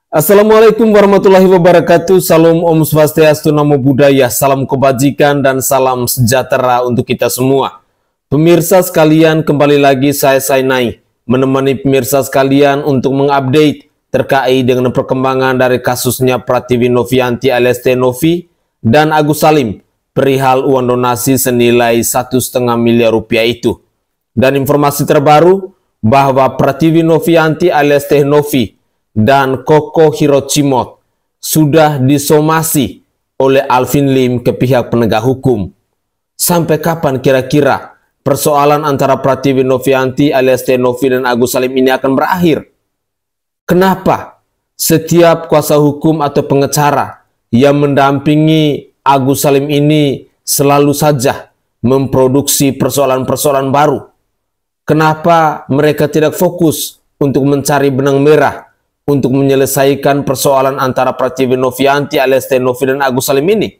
Assalamualaikum warahmatullahi wabarakatuh. Salam Om Swastiastu, Namo Buddhaya, salam kebajikan dan salam sejahtera untuk kita semua. Pemirsa sekalian, kembali lagi saya Sainai menemani pemirsa sekalian untuk mengupdate terkait dengan perkembangan dari kasusnya Pratiwi Novianti alias Teh Novi dan Agus Salim perihal uang donasi senilai 1,5 miliar rupiah itu. Dan informasi terbaru bahwa Pratiwi Novianti alias Teh Novi dan Koko Hirochimot sudah disomasi oleh Alvin Lim ke pihak penegak hukum. Sampai kapan kira-kira persoalan antara Pratiwi Novianti alias Teh Novi dan Agus Salim ini akan berakhir? Kenapa setiap kuasa hukum atau pengacara yang mendampingi Agus Salim ini selalu saja memproduksi persoalan-persoalan baru? Kenapa mereka tidak fokus untuk mencari benang merah untuk menyelesaikan persoalan antara Pratiwi Novianti alias Teh Novi dan Agus Salim ini?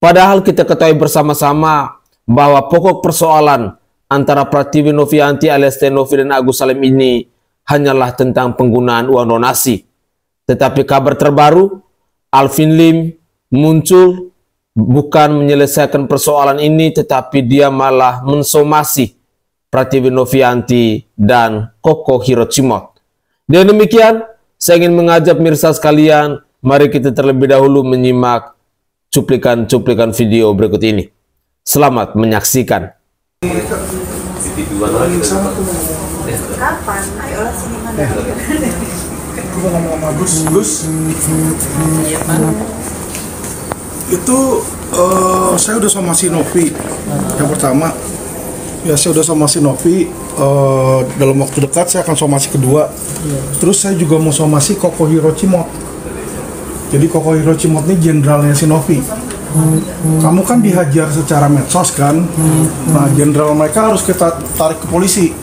Padahal kita ketahui bersama-sama bahwa pokok persoalan antara Pratiwi Novianti alias Teh Novi dan Agus Salim ini hanyalah tentang penggunaan uang donasi. Tetapi kabar terbaru, Alvin Lim muncul bukan menyelesaikan persoalan ini, tetapi dia malah mensomasi Pratiwi Novianti dan Koko Hirochimot. Dengan demikian, saya ingin mengajak pemirsa sekalian, mari kita terlebih dahulu menyimak cuplikan-cuplikan video berikut ini. Selamat menyaksikan. Kapan? Ayolah sini mana? Gue ngomong sama Gus. Itu saya udah sama si Novi. Yang pertama, ya saya udah sama si Novi. Dalam waktu dekat saya akan somasi kedua. Terus saya juga mau somasi Koko Hirochimot. Jadi Koko Hirochimot ini jenderalnya si Novi. Kamu kan dihajar secara medsos kan. Nah, jenderal mereka harus kita tarik ke polisi.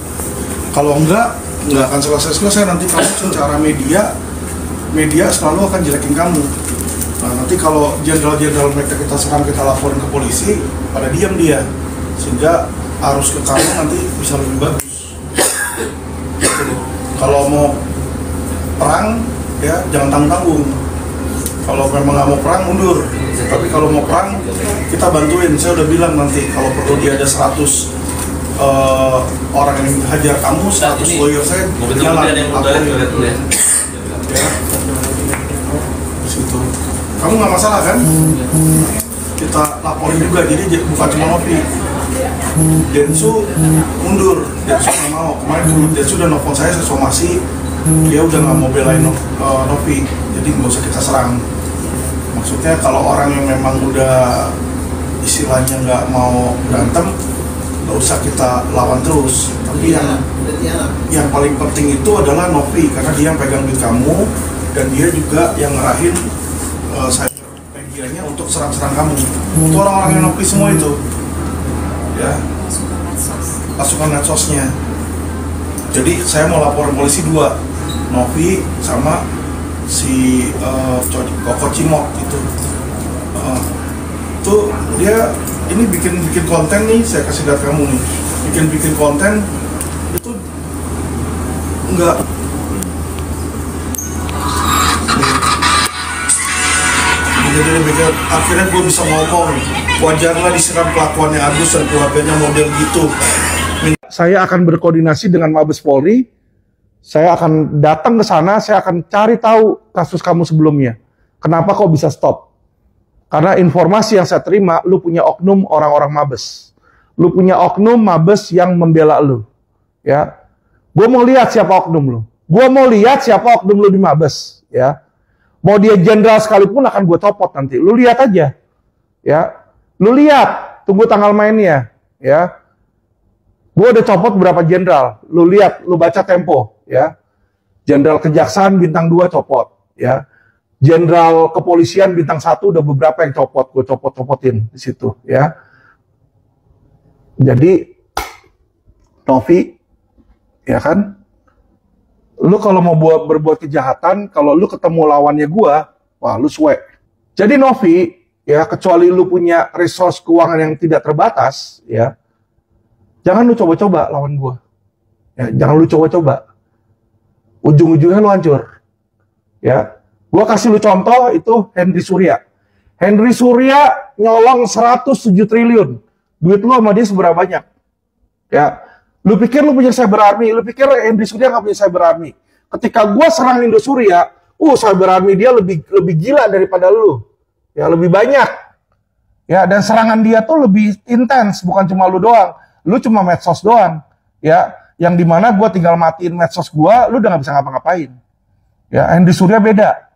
Kalau enggak akan selesai. Nanti kamu secara media selalu akan jelekin kamu. Nah, nanti kalau jenderal mereka kita serang, kita laporin ke polisi, pada diam dia, sehingga arus ke kamu nanti bisa lebih bagus. Kalau mau perang, ya jangan tanggung-tanggung. Kalau memang nggak mau perang, mundur. Tapi kalau mau perang, kita bantuin. Saya udah bilang nanti kalau perlu dia ada 100 orang yang hajar kamu, 100 lawyer saya jalan. Ya. Situ. Kamu nggak masalah kan? Kita laporin juga. Jadi bukan cuma Novi. Densu mundur, Densu nggak mau. Kemarin Densu udah nelfon saya somasi, dia udah nggak mau belain Novi, jadi nggak usah kita serang. Maksudnya kalau orang yang memang udah istilahnya nggak mau berantem, nggak usah kita lawan terus. Tapi yang paling penting itu adalah Novi, karena dia yang pegang duit kamu dan dia juga yang ngerahin medianya untuk serang-serang kamu. Itu orang-orang yang Novi semua itu. Ya, pasukan medsosnya. Jadi saya mau laporan polisi 2, Novi sama si Koko Cimot itu. Tuh dia ini bikin konten nih, saya kasih lihat kamu nih. Bikin konten itu enggak. Jadi akhirnya gue bisa ngomong, wajarlah disiram kelakuannya Agus dan keluarganya model gitu. Saya akan berkoordinasi dengan Mabes Polri. Saya akan datang ke sana, saya akan cari tahu kasus kamu sebelumnya. Kenapa kok bisa stop? Karena informasi yang saya terima, lu punya oknum orang-orang Mabes. Lu punya oknum Mabes yang membela lu. Ya. Gue mau lihat siapa oknum lu. Gue mau lihat siapa oknum lu di Mabes. Ya. Mau dia jenderal sekalipun akan gue copot nanti. Lu lihat aja. Ya. Lu lihat, tunggu tanggal mainnya. Ya. Gue udah copot berapa jenderal. Lu lihat, lu baca Tempo. Ya. Jenderal Kejaksaan bintang 2 copot. Ya. Jenderal Kepolisian bintang 1 udah beberapa yang copot. Gue copot-copotin di situ. Ya. Jadi, Novi, ya kan? Lu kalau mau berbuat kejahatan, kalau lu ketemu lawannya gua, wah lu suwe. Jadi Novi, ya kecuali lu punya resource keuangan yang tidak terbatas, ya jangan lu coba-coba lawan gua. Ya, jangan lu coba-coba. Ujung-ujungnya lu hancur. Ya, gua kasih lu contoh itu Henry Surya. Henry Surya nyolong 107 triliun. Duit lu sama dia seberapa banyak? Ya, lu pikir lu punya cyber army, lu pikir Henry Surya nggak punya cyber army. Ketika gua serang Indo Surya, cyber army dia lebih gila daripada lu. Ya, lebih banyak. Ya, dan serangan dia tuh lebih intens, bukan cuma lu doang. Lu cuma medsos doang. Ya, yang dimana gua tinggal matiin medsos gua, lu udah nggak bisa ngapa-ngapain. Ya, Henry Surya beda.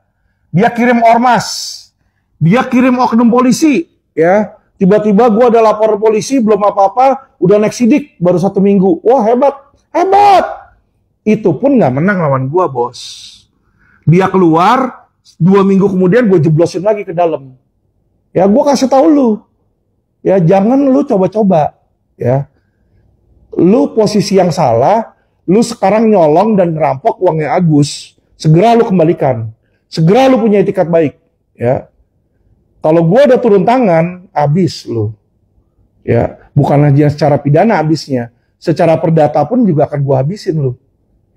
Dia kirim ormas, dia kirim oknum polisi, ya. Tiba-tiba gue ada lapor polisi, belum apa-apa, udah naik sidik, baru 1 minggu. Wah, hebat, hebat. Itu pun nggak menang lawan gue, bos. Dia keluar, 2 minggu kemudian gue jeblosin lagi ke dalam. Ya, gue kasih tahu lu, ya jangan lu coba-coba, ya. Lu posisi yang salah, lu sekarang nyolong dan ngerampok uangnya Agus. Segera lu kembalikan. Segera lu punya etikat baik. Ya. Kalau gue udah turun tangan, habis lu. Ya. Bukan hanya secara pidana habisnya. Secara perdata pun juga akan gue habisin lu.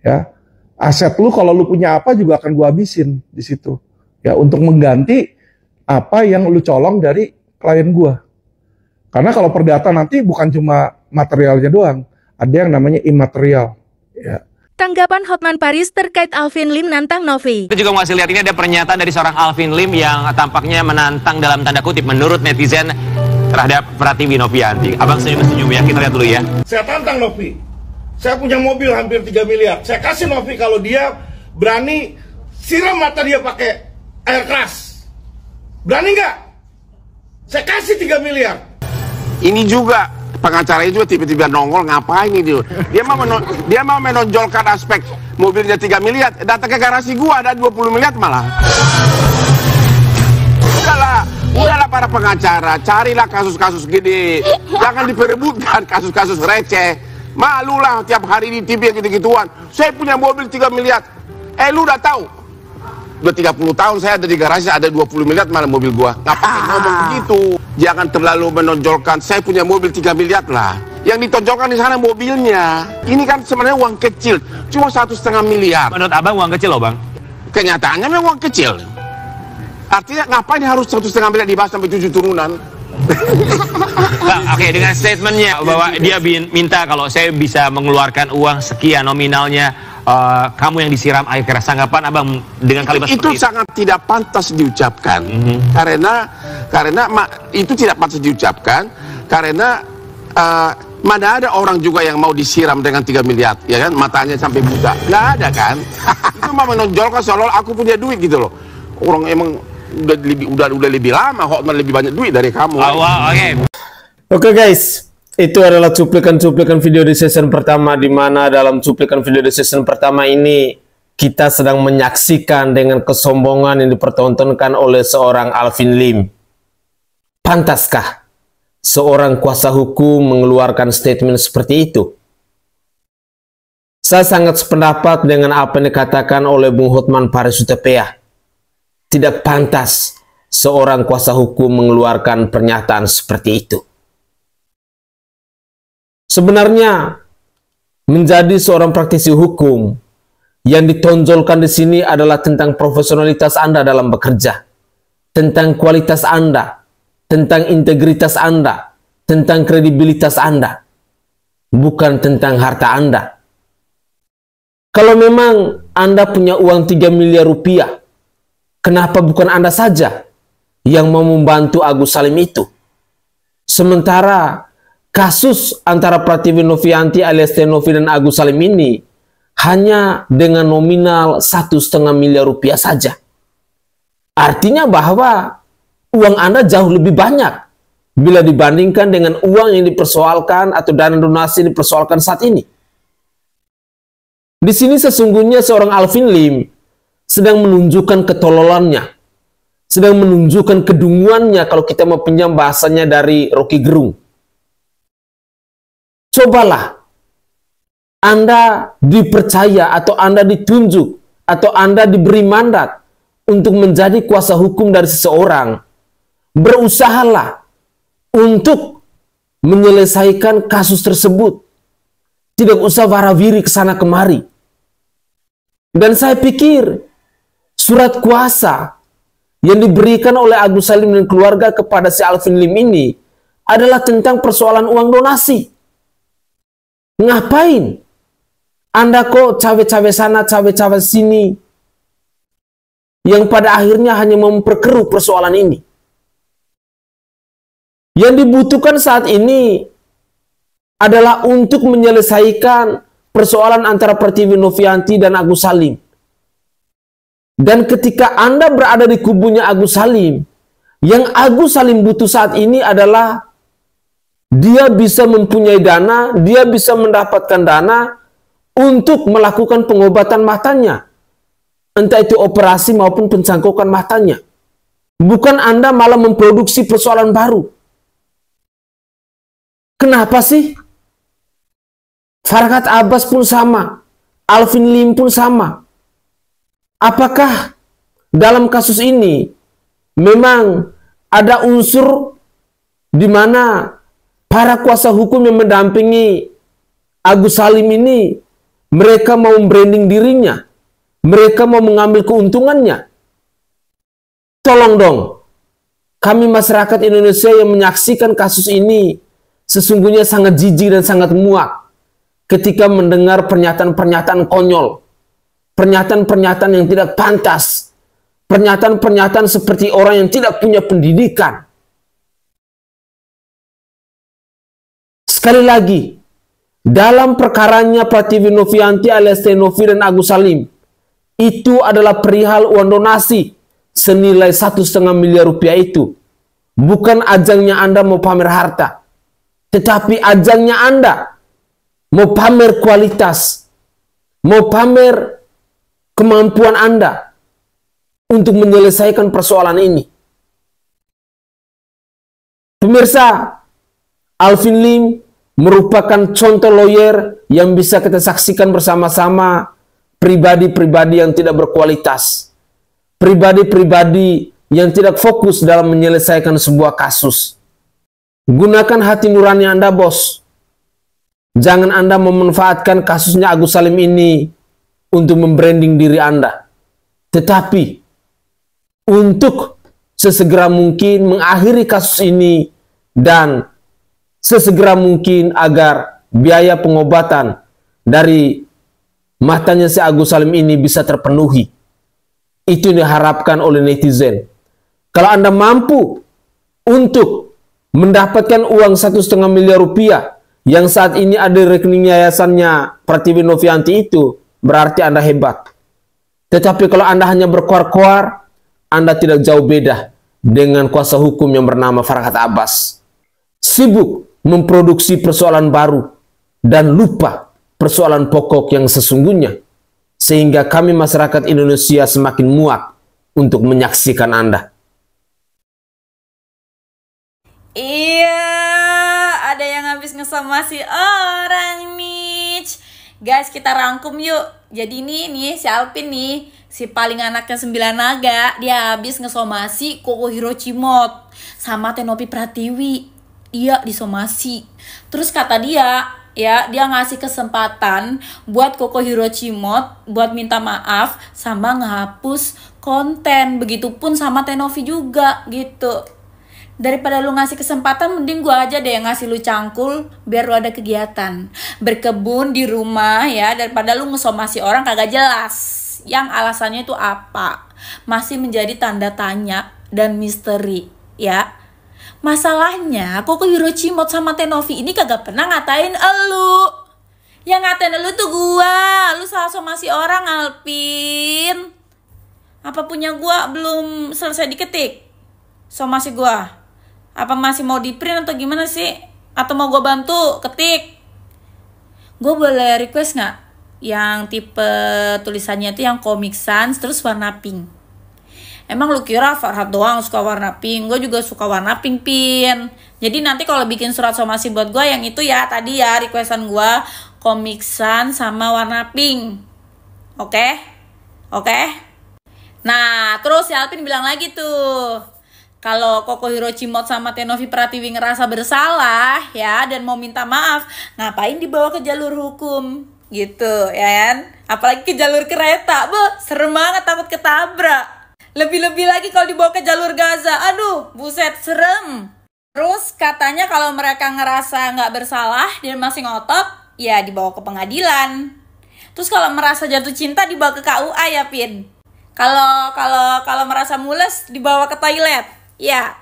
Ya. Aset lu kalau lu punya apa juga akan gue habisin di situ. Ya. Untuk mengganti apa yang lu colong dari klien gue. Karena kalau perdata nanti bukan cuma materialnya doang. Ada yang namanya imaterial. Ya. Tanggapan Hotman Paris terkait Alvin Lim nantang Novi. Kita juga masih lihat ini ada pernyataan dari seorang Alvin Lim yang tampaknya menantang dalam tanda kutip menurut netizen terhadap Pratiwi Novianti. Abang senyum-senyum ya, kita lihat dulu ya. Saya tantang Novi. Saya punya mobil hampir 3 miliar. Saya kasih Novi kalau dia berani siram mata dia pakai air keras. Berani nggak? Saya kasih 3 miliar. Ini juga pengacaranya juga tiba-tiba nongol, ngapain ini dia mau menonjolkan aspek mobilnya 3 miliar, datang ke garasi gua ada 20 miliar malah. Udahlah para pengacara, carilah kasus-kasus gede, jangan diperebutkan kasus-kasus receh. Malulah tiap hari di TV gitu-gituan. Saya punya mobil 3 miliar. Lu udah tahu? Udah 30 tahun saya ada di garasi, ada 20 miliar malah mobil gua. Ngapain ngomong begitu? Jangan terlalu menonjolkan saya punya mobil 3 miliar lah. Yang ditonjolkan di sana mobilnya. Ini kan sebenarnya uang kecil, cuma 1,5 miliar. Menurut abang uang kecil loh bang? Kenyataannya memang uang kecil. Artinya ngapain harus 1,5 miliar dibahas sampai 7 turunan? Oke, dengan statementnya bahwa dia minta kalau saya bisa mengeluarkan uang sekian nominalnya, kamu yang disiram air keras. Tanggapan abang dengan kalimat itu seperti itu? Sangat tidak pantas diucapkan. Karena itu tidak pantas diucapkan karena mana ada orang juga yang mau disiram dengan 3 miliar, ya kan, matanya sampai buta. Nggak ada kan? Itu mau menonjolkan seolah aku punya duit gitu loh. Orang emang udah lebih lama, Hotman lebih banyak duit dari kamu. Oke guys, itu adalah cuplikan-cuplikan video di season pertama, di mana dalam cuplikan video di season pertama ini kita sedang menyaksikan dengan kesombongan yang dipertontonkan oleh seorang Alvin Lim. Pantaskah seorang kuasa hukum mengeluarkan statement seperti itu? Saya sangat sependapat dengan apa yang dikatakan oleh Bung Hotman Paris Hutapea. Tidak pantas seorang kuasa hukum mengeluarkan pernyataan seperti itu. Sebenarnya menjadi seorang praktisi hukum yang ditonjolkan di sini adalah tentang profesionalitas Anda dalam bekerja, tentang kualitas Anda, tentang integritas Anda, tentang kredibilitas Anda, bukan tentang harta Anda. Kalau memang Anda punya uang 3 miliar rupiah, kenapa bukan Anda saja yang mau membantu Agus Salim itu? Sementara kasus antara Pratiwi Novianti alias Tenovi dan Agus Salim ini hanya dengan nominal 1,5 miliar rupiah saja. Artinya bahwa uang Anda jauh lebih banyak bila dibandingkan dengan uang yang dipersoalkan atau dana donasi yang dipersoalkan saat ini. Di sini sesungguhnya seorang Alvin Lim sedang menunjukkan ketololannya, sedang menunjukkan kedunguannya kalau kita mau pinjam bahasanya dari Rocky Gerung. Cobalah Anda dipercaya atau Anda ditunjuk atau Anda diberi mandat untuk menjadi kuasa hukum dari seseorang. Berusahalah untuk menyelesaikan kasus tersebut. Tidak usah warawiri ke sana kemari. Dan saya pikir surat kuasa yang diberikan oleh Agus Salim dan keluarga kepada si Alvin Lim ini adalah tentang persoalan uang donasi. Ngapain Anda kok cawe-cawe sana, cawe-cawe sini, yang pada akhirnya hanya memperkeruh persoalan ini? Yang dibutuhkan saat ini adalah untuk menyelesaikan persoalan antara Pratiwi Novianti dan Agus Salim. Dan ketika Anda berada di kubunya Agus Salim, yang Agus Salim butuh saat ini adalah dia bisa mempunyai dana, dia bisa mendapatkan dana untuk melakukan pengobatan matanya. Entah itu operasi maupun pencangkokan matanya. Bukan Anda malah memproduksi persoalan baru. Kenapa sih? Farhad Abbas pun sama, Alvin Lim pun sama. Apakah dalam kasus ini memang ada unsur di mana para kuasa hukum yang mendampingi Agus Salim ini mereka mau branding dirinya, mereka mau mengambil keuntungannya? Tolong dong, kami masyarakat Indonesia yang menyaksikan kasus ini sesungguhnya sangat jijik dan sangat muak ketika mendengar pernyataan-pernyataan konyol, pernyataan-pernyataan yang tidak pantas, pernyataan-pernyataan seperti orang yang tidak punya pendidikan. Sekali lagi, dalam perkaranya Pratiwi Novianti alias Novi dan Agus Salim, itu adalah perihal uang donasi senilai 1,5 miliar rupiah itu. Bukan ajangnya Anda mau pamer harta, tetapi ajangnya Anda mau pamer kualitas, mau pamer kemampuan Anda untuk menyelesaikan persoalan ini. Pemirsa, Alvin Lim merupakan contoh lawyer yang bisa kita saksikan bersama-sama, pribadi-pribadi yang tidak berkualitas, pribadi-pribadi yang tidak fokus dalam menyelesaikan sebuah kasus. Gunakan hati nurani Anda, bos. Jangan Anda memanfaatkan kasusnya Agus Salim ini untuk membranding diri Anda. Tetapi untuk sesegera mungkin mengakhiri kasus ini dan sesegera mungkin agar biaya pengobatan dari matanya si Agus Salim ini bisa terpenuhi. Itu diharapkan oleh netizen. Kalau Anda mampu untuk mendapatkan uang 1,5 miliar rupiah yang saat ini ada di rekening yayasannya Pratiwi Novianti itu, berarti Anda hebat. Tetapi kalau Anda hanya berkoar-koar, Anda tidak jauh beda dengan kuasa hukum yang bernama Farhad Abbas. Sibuk memproduksi persoalan baru dan lupa persoalan pokok yang sesungguhnya, sehingga kami masyarakat Indonesia semakin muak untuk menyaksikan Anda. Iya, ada yang habis ngesomasi orang nih. Guys, kita rangkum yuk. Jadi nih si Alvin nih, si paling anaknya 9 naga, dia habis ngesomasi Koko Hirochimot sama Tenopi Pratiwi. Dia disomasi. Terus kata dia, ya, dia ngasih kesempatan buat Koko Hirochimot buat minta maaf sama ngehapus konten. Begitupun sama Tenovi juga gitu. Daripada lu ngasih kesempatan, mending gua aja deh yang ngasih lu cangkul biar lu ada kegiatan. Berkebun di rumah ya, daripada lu ngesomasi orang kagak jelas. Yang alasannya itu apa? Masih menjadi tanda tanya dan misteri ya. Masalahnya Koko Hirochimot sama Tenovi ini kagak pernah ngatain elu. Yang ngatain elu tuh gua. Lu salah somasi orang, Alvin. Apa punya gua belum selesai diketik? Somasi gua. Apa masih mau di print atau gimana sih? Atau mau gue bantu ketik? Gue boleh request gak? Yang tipe tulisannya itu yang Comic Sans terus warna pink. Emang lu kira Farhad doang suka warna pink? Gue juga suka warna pink, Pin. Jadi nanti kalau bikin surat somasi buat gue yang itu ya tadi ya requestan gue Comic Sans sama warna pink. Oke? Oke? Nah terus si Alvin bilang lagi tuh, kalau Koko Hirochimot sama Tenovi Pratiwi ngerasa bersalah ya dan mau minta maaf, ngapain dibawa ke jalur hukum? gitu ya kan. Apalagi ke jalur kereta, serem banget, takut ketabrak. Lebih-lebih lagi kalau dibawa ke jalur Gaza, aduh buset serem. Terus katanya kalau mereka ngerasa nggak bersalah dan masih ngotot, ya dibawa ke pengadilan. Terus kalau merasa jatuh cinta dibawa ke KUA ya Pin. Kalau merasa mules dibawa ke toilet, ya.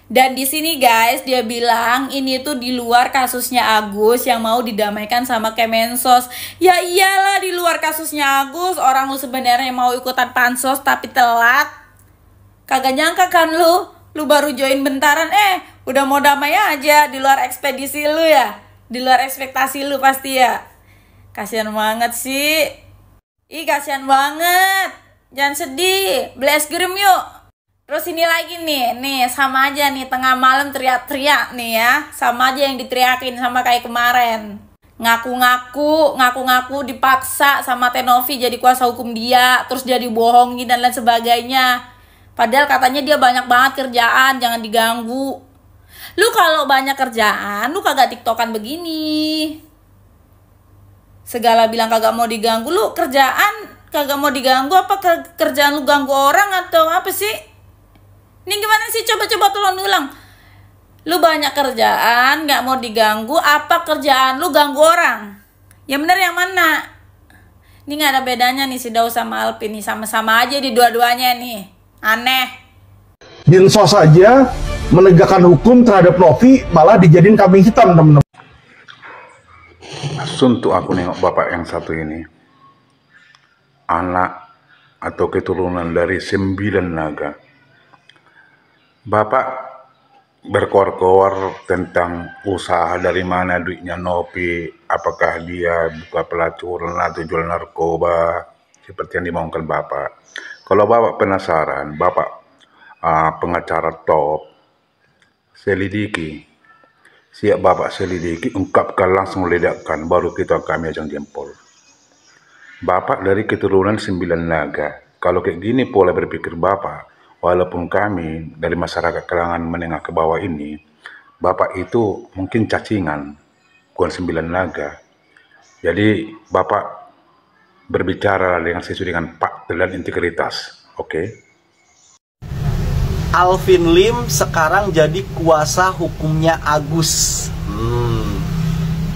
Dan di sini guys, dia bilang ini tuh di luar kasusnya Agus yang mau didamaikan sama Kemensos. Ya iyalah, di luar kasusnya Agus, orang lu sebenarnya mau ikutan pansos tapi telat. Kagak nyangka kan lu baru join bentaran, udah mau damai aja, di luar ekspedisi lu ya. Di luar ekspektasi lu pasti ya. Kasian banget sih. Ih, kasian banget. Jangan sedih, beli es krim yuk. Terus ini lagi nih sama aja nih, tengah malam teriak-teriak nih ya. Sama aja yang diteriakin sama kayak kemarin. Ngaku-ngaku dipaksa sama Tenovi jadi kuasa hukum dia. Terus dia dibohongin dan lain sebagainya. Padahal katanya dia banyak banget kerjaan, jangan diganggu. Lu kalau banyak kerjaan, lu kagak tiktokan begini. Segala bilang kagak mau diganggu, lu kerjaan kagak mau diganggu, apa kerjaan lu ganggu orang atau apa sih? Ini gimana sih? Coba tolong ulang. Lu banyak kerjaan, gak mau diganggu, apa kerjaan lu ganggu orang? Yang bener yang mana? Ini gak ada bedanya nih si Daus sama Alvin nih, sama-sama aja di dua-duanya nih. Aneh. Dinsos saja menegakkan hukum terhadap Novi malah dijadiin kambing hitam, teman-teman. Suntuk aku nengok bapak yang satu ini. Anak atau keturunan dari 9 naga. Bapak berkoar-koar tentang usaha dari mana duitnya Novi, apakah dia buka pelacuran atau jual narkoba, seperti yang dimaukan Bapak. Kalau Bapak penasaran, Bapak pengacara top, selidiki. Siap Bapak selidiki, ungkapkan langsung, ledakkan, baru kami ajang jempol. Bapak dari keturunan 9 naga. Kalau kayak gini pola berpikir Bapak, walaupun kami dari masyarakat kalangan menengah ke bawah ini, Bapak itu mungkin cacingan, bukan 9 naga. Jadi Bapak berbicara dengan sesuai dengan fakta dan integritas, oke? Alvin Lim sekarang jadi kuasa hukumnya Agus.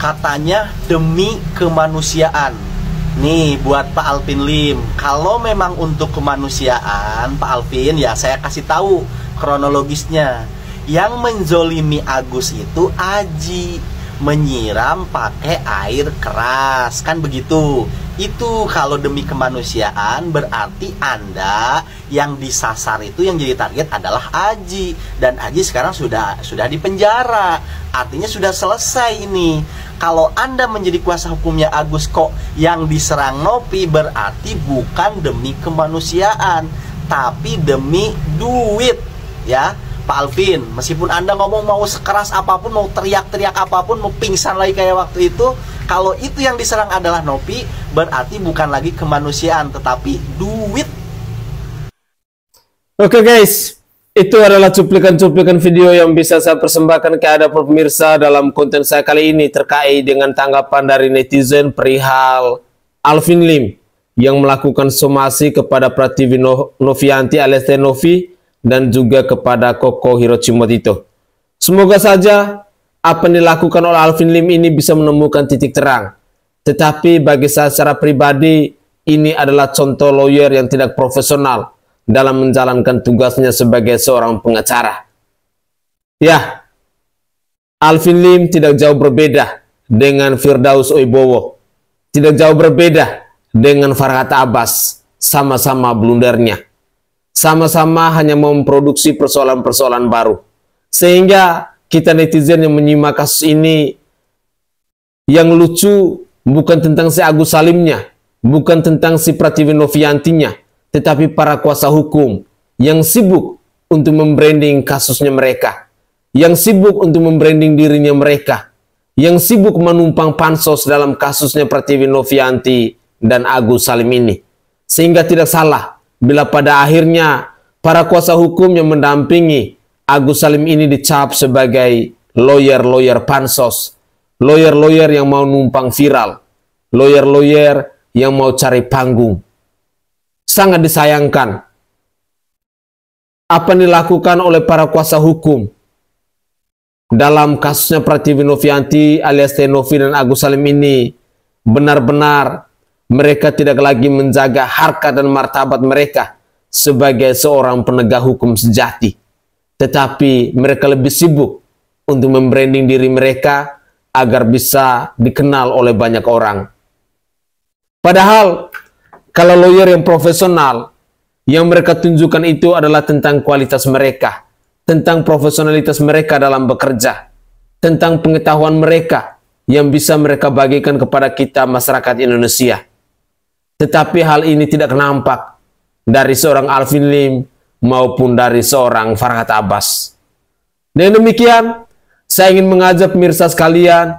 Katanya demi kemanusiaan. Nih buat Pak Alvin Lim, kalau memang untuk kemanusiaan Pak Alvin, ya saya kasih tahu kronologisnya. Yang menzolimi Agus itu Aji, menyiram pakai air keras, kan begitu. Itu kalau demi kemanusiaan berarti Anda yang disasar itu, yang jadi target adalah Aji. Dan Aji sekarang sudah di penjara. Artinya sudah selesai ini. Kalau Anda menjadi kuasa hukumnya Agus kok yang diserang Novi, berarti bukan demi kemanusiaan, tapi demi duit, ya Pak Alvin. Meskipun Anda ngomong mau sekeras apapun, mau teriak-teriak apapun, mau pingsan lagi kayak waktu itu, kalau itu yang diserang adalah Novi, berarti bukan lagi kemanusiaan, tetapi duit. Oke guys, itu adalah cuplikan-cuplikan video yang bisa saya persembahkan ke Anda pemirsa dalam konten saya kali ini terkait dengan tanggapan dari netizen perihal Alvin Lim yang melakukan somasi kepada Pratiwi Novianti alias Tenovi dan juga kepada Koko Hiroshimotito. Semoga saja apa yang dilakukan oleh Alvin Lim ini bisa menemukan titik terang. Tetapi bagi saya secara pribadi, ini adalah contoh lawyer yang tidak profesional dalam menjalankan tugasnya sebagai seorang pengacara. Ya, Alvin Lim tidak jauh berbeda dengan Firdaus Oibowo, tidak jauh berbeda dengan Farhat Abbas, sama-sama blundernya, sama-sama hanya memproduksi persoalan-persoalan baru. Sehingga kita netizen yang menyimak kasus ini, yang lucu bukan tentang si Agus Salimnya, bukan tentang si Pratiwi Noviantinya, tetapi para kuasa hukum yang sibuk untuk membranding kasusnya mereka, yang sibuk untuk membranding dirinya mereka, yang sibuk menumpang pansos dalam kasusnya Pratiwi Novianti dan Agus Salim ini. Sehingga tidak salah bila pada akhirnya para kuasa hukum yang mendampingi Agus Salim ini dicap sebagai lawyer-lawyer pansos, lawyer-lawyer yang mau numpang viral, lawyer-lawyer yang mau cari panggung. Sangat disayangkan apa yang dilakukan oleh para kuasa hukum dalam kasusnya Pratiwi Novianti alias Teh Novi dan Agus Salim ini. Benar-benar mereka tidak lagi menjaga harkat dan martabat mereka sebagai seorang penegak hukum sejati, tetapi mereka lebih sibuk untuk membranding diri mereka agar bisa dikenal oleh banyak orang. Padahal kalau lawyer yang profesional yang mereka tunjukkan itu adalah tentang kualitas mereka, tentang profesionalitas mereka dalam bekerja, tentang pengetahuan mereka yang bisa mereka bagikan kepada kita masyarakat Indonesia. Tetapi hal ini tidak nampak dari seorang Alvin Lim maupun dari seorang Farhad Abbas. Dan demikian, saya ingin mengajak pemirsa sekalian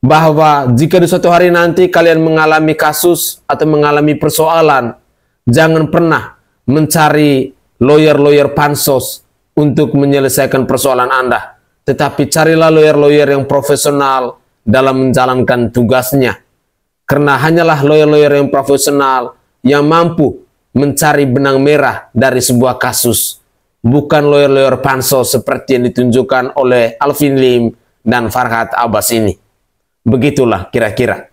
bahwa jika di suatu hari nanti kalian mengalami kasus atau mengalami persoalan, jangan pernah mencari lawyer-lawyer pansos untuk menyelesaikan persoalan Anda. Tetapi carilah lawyer-lawyer yang profesional dalam menjalankan tugasnya. Karena hanyalah lawyer-lawyer yang profesional yang mampu mencari benang merah dari sebuah kasus. Bukan lawyer-lawyer pansos seperti yang ditunjukkan oleh Alvin Lim dan Farhad Abbas ini. Begitulah kira-kira.